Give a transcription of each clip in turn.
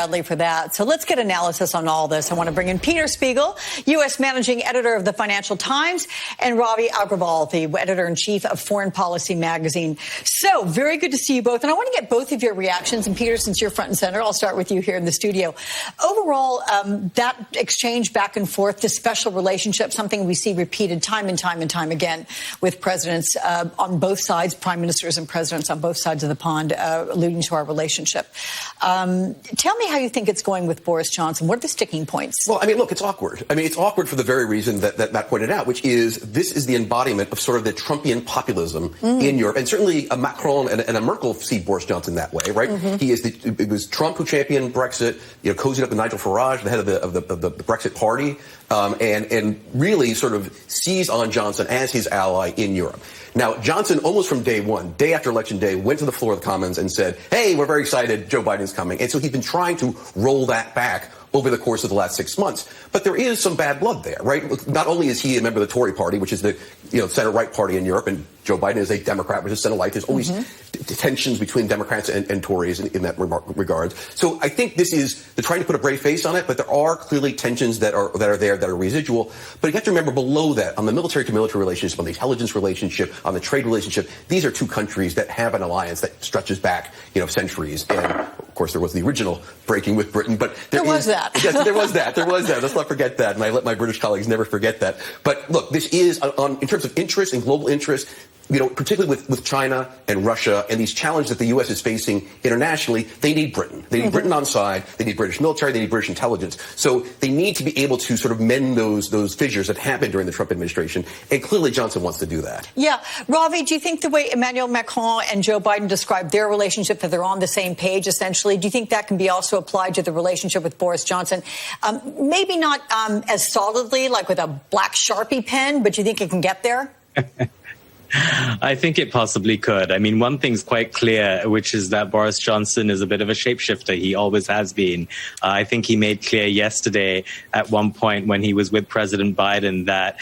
For that. So let's get analysis on all this. I want to bring in Peter Spiegel, U.S. Managing Editor of the Financial Times, and Ravi Agrawal, the Editor-in-Chief of Foreign Policy Magazine. So very good to see you both. And I want to get both of your reactions. And Peter, since you're front and center, I'll start with you here in the studio. Overall, that exchange back and forth, this special relationship, something we see repeated time and time again with presidents on both sides, prime ministers and presidents on both sides of the pond, alluding to our relationship. Tell me how you think it's going with Boris Johnson. What are the sticking points? Well, I mean, look, it's awkward. I mean, it's awkward for the very reason that Matt pointed out, which is this is the embodiment of sort of the Trumpian populism in Europe. And certainly a Macron and a Merkel see Boris Johnson that way, right? It was Trump who championed Brexit, cozied up with Nigel Farage, the head of the Brexit party, and really sort of seized on Johnson as his ally in Europe. Now, Johnson, almost from day one, day after Election Day, went to the floor of the Commons and said, hey, we're very excited, Joe Biden's coming. And so he's been trying to roll that back over the course of the last 6 months. But there is some bad blood there, right? Not only is he a member of the Tory party, which is the center-right party in Europe, and Joe Biden is a Democrat, which is center-right. There's always tensions between Democrats and Tories in that regard. So I think this is, they're trying to put a brave face on it, but there are clearly tensions that are there that are residual. But you have to remember below that, on the military-to-military relationship, on the intelligence relationship, on the trade relationship, these are two countries that have an alliance that stretches back, centuries. And of course, there was the original breaking with Britain, but there was that. Yes, there was that. Let's not forget that. And I let my British colleagues never forget that. But look, this is in terms of interest and global interest, particularly with China and Russia and these challenges that the U.S. is facing internationally, they need Britain. They need Britain on side. They need British military. They need British intelligence. So they need to be able to sort of mend those fissures that happened during the Trump administration. And clearly Johnson wants to do that. Yeah. Ravi, do you think the way Emmanuel Macron and Joe Biden described their relationship, that they're on the same page, essentially, do you think that can be also applied to the relationship with Boris Johnson? Maybe not as solidly, like with a black Sharpie pen, but do you think it can get there? I think it possibly could. I mean, one thing's quite clear, which is that Boris Johnson is a bit of a shapeshifter. He always has been. I think he made clear yesterday at one point when he was with President Biden that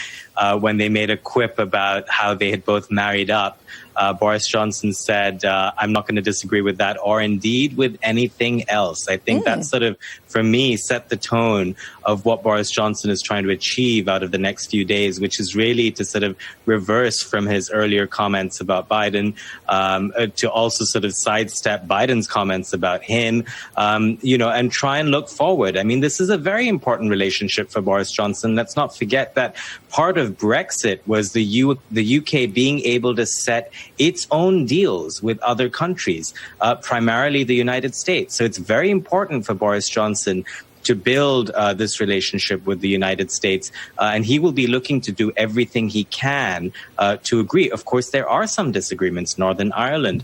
when they made a quip about how they had both married up, Boris Johnson said, I'm not going to disagree with that, or indeed with anything else. I think that sort of, for me, set the tone of what Boris Johnson is trying to achieve out of the next few days, which is really to sort of reverse from his earlier comments about Biden, to also sort of sidestep Biden's comments about him, and try and look forward. I mean, this is a very important relationship for Boris Johnson. Let's not forget that part of Brexit was the UK being able to set its own deals with other countries, primarily the United States. So it's very important for Boris Johnson to build this relationship with the United States. And he will be looking to do everything he can to agree. Of course, there are some disagreements. Northern Ireland,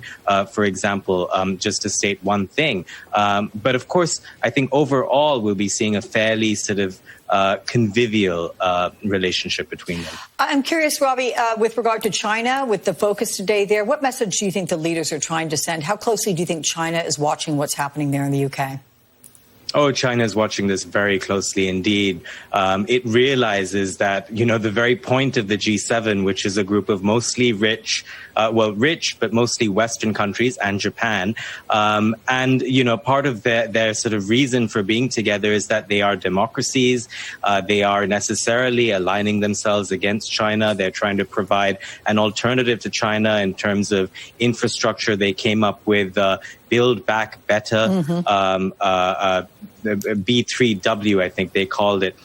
for example, just to state one thing. But of course, I think overall we'll be seeing a fairly sort of convivial relationship between them. I'm curious, Ravi, with regard to China, with the focus today there, what message do you think the leaders are trying to send? How closely do you think China is watching what's happening there in the UK? Oh, China is watching this very closely indeed. It realizes that, the very point of the G-7, which is a group of mostly rich, but mostly Western countries and Japan. And, part of their sort of reason for being together is that they are democracies. They are necessarily aligning themselves against China. They're trying to provide an alternative to China in terms of infrastructure. They came up with Build Back Better, B3W, I think they called it,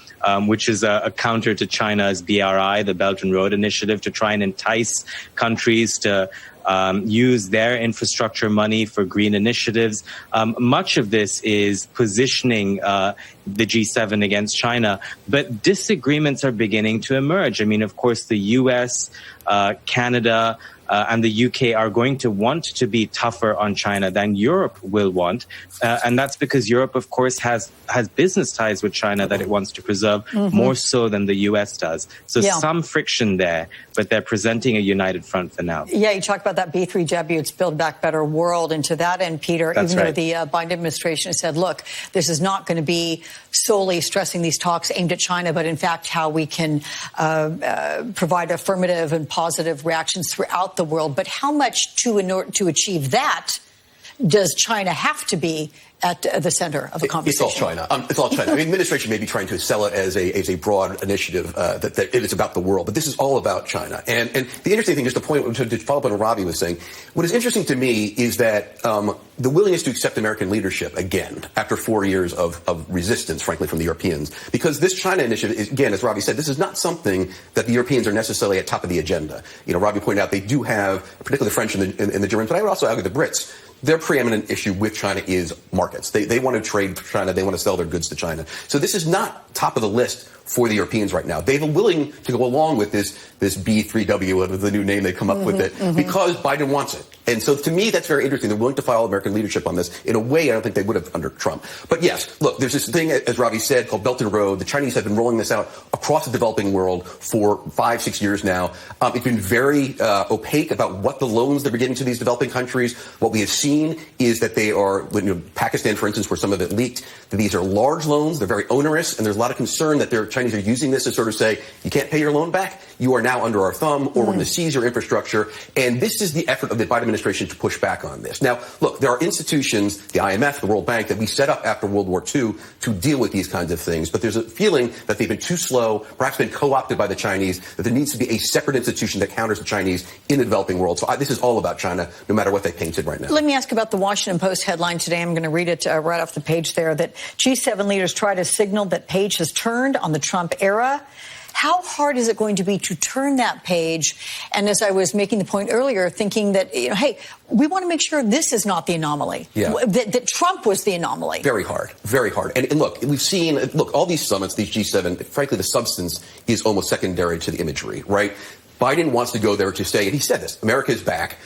which is a counter to China's BRI, the Belt and Road Initiative, to try and entice countries to use their infrastructure money for green initiatives. Much of this is positioning the G7 against China, but disagreements are beginning to emerge. I mean, of course, the US, Canada, and the UK are going to want to be tougher on China than Europe will want. And that's because Europe, of course, has business ties with China that it wants to preserve more so than the US does. So some friction there, but they're presenting a united front for now. Yeah, you talked about that B3W, it's Build Back Better world. And to that end, Peter, that's even right. though the Biden administration said, look, this is not going to be solely stressing these talks aimed at China, but in fact how we can provide affirmative and positive reactions throughout the world. But how much to achieve that does China have to be at the center of the conversation? It's all China. It's all China. I mean, the administration may be trying to sell it as a broad initiative that it is about the world, but this is all about China. And the interesting thing, just to follow up on what Ravi was saying, what is interesting to me is that the willingness to accept American leadership again after 4 years of resistance, frankly, from the Europeans, because this China initiative is, again, as Ravi said, this is not something that the Europeans are necessarily at top of the agenda. You know, Ravi pointed out they do have, particularly the French and the Germans, but I would also argue the Brits. Their preeminent issue with China is markets. They want to trade for China. They want to sell their goods to China. So this is not top of the list for the Europeans right now. They're willing to go along with this B3W, the new name they come up with it, because Biden wants it. And so to me, that's very interesting. They're willing to follow American leadership on this in a way I don't think they would have under Trump. But yes, look, there's this thing, as Ravi said, called Belt and Road. The Chinese have been rolling this out across the developing world for 5-6 years now. It's been very opaque about what the loans they're getting to these developing countries. What we have seen is that they are, Pakistan, for instance, where some of it leaked, that these are large loans. They're very onerous, and there's a lot of concern that Chinese are using this to sort of say, you can't pay your loan back. You are now under our thumb, or we're going to seize your infrastructure. And this is the effort of the Biden administration to push back on this. Now, look, there are institutions, the IMF, the World Bank, that we set up after World War II to deal with these kinds of things. But there's a feeling that they've been too slow, perhaps been co-opted by the Chinese, that there needs to be a separate institution that counters the Chinese in the developing world. So this is all about China, no matter what they painted right now. Let me ask about the Washington Post headline today. I'm going to read it right off the page there, that G7 leaders try to signal that page has turned on the Trump era. How hard is it going to be to turn that page? And as I was making the point earlier, thinking that, hey, we want to make sure this is not the anomaly, that Trump was the anomaly. Very hard, very hard. And look, we've seen, all these summits, these G7, frankly, the substance is almost secondary to the imagery, right? Biden wants to go there to say, and he said this, America is back,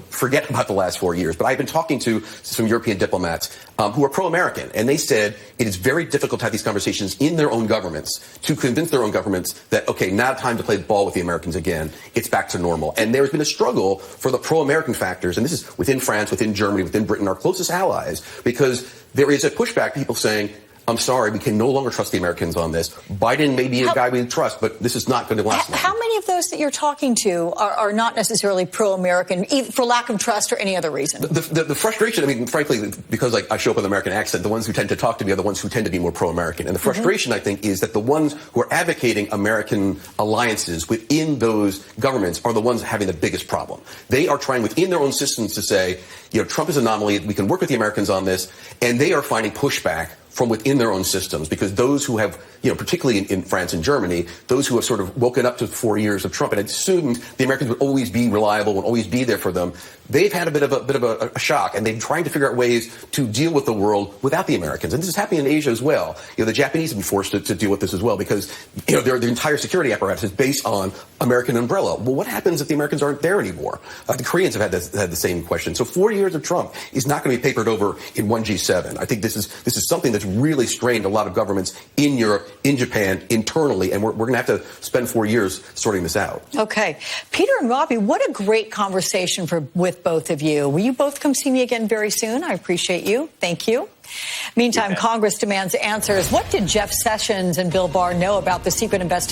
forget about the last 4 years. But I've been talking to some European diplomats who are pro-American, and they said it is very difficult to have these conversations in their own governments to convince their own governments that, okay, now time to play ball with the Americans again. It's back to normal. And there's been a struggle for the pro-American factors, and this is within France, within Germany, within Britain, our closest allies, because there is a pushback, people saying, I'm sorry, we can no longer trust the Americans on this. Biden may be a guy we trust, but this is not going to last long. How many of those that you're talking to are not necessarily pro-American, for lack of trust or any other reason? The frustration, frankly, because I show up with an American accent, the ones who tend to talk to me are the ones who tend to be more pro-American. And the frustration, I think, is that the ones who are advocating American alliances within those governments are the ones having the biggest problem. They are trying within their own systems to say, Trump is an anomaly, we can work with the Americans on this, and they are finding pushback from within their own systems, because those who have, particularly in France and Germany, those who have sort of woken up to 4 years of Trump and assumed the Americans would always be reliable, would always be there for them, they've had a bit of a shock, and they're trying to figure out ways to deal with the world without the Americans. And this is happening in Asia as well. The Japanese have been forced to deal with this as well, because their entire security apparatus is based on American umbrella. Well, what happens if the Americans aren't there anymore? The Koreans have had the same question. So 4 years of Trump is not going to be papered over in one G7. I think this is something that's really strained a lot of governments in Europe, in Japan, internally, and we're going to have to spend 4 years sorting this out. Okay. Peter and Ravi, what a great conversation with both of you. Will you both come see me again very soon? I appreciate you. Thank you. Meantime, Congress demands answers. What did Jeff Sessions and Bill Barr know about the secret investigation?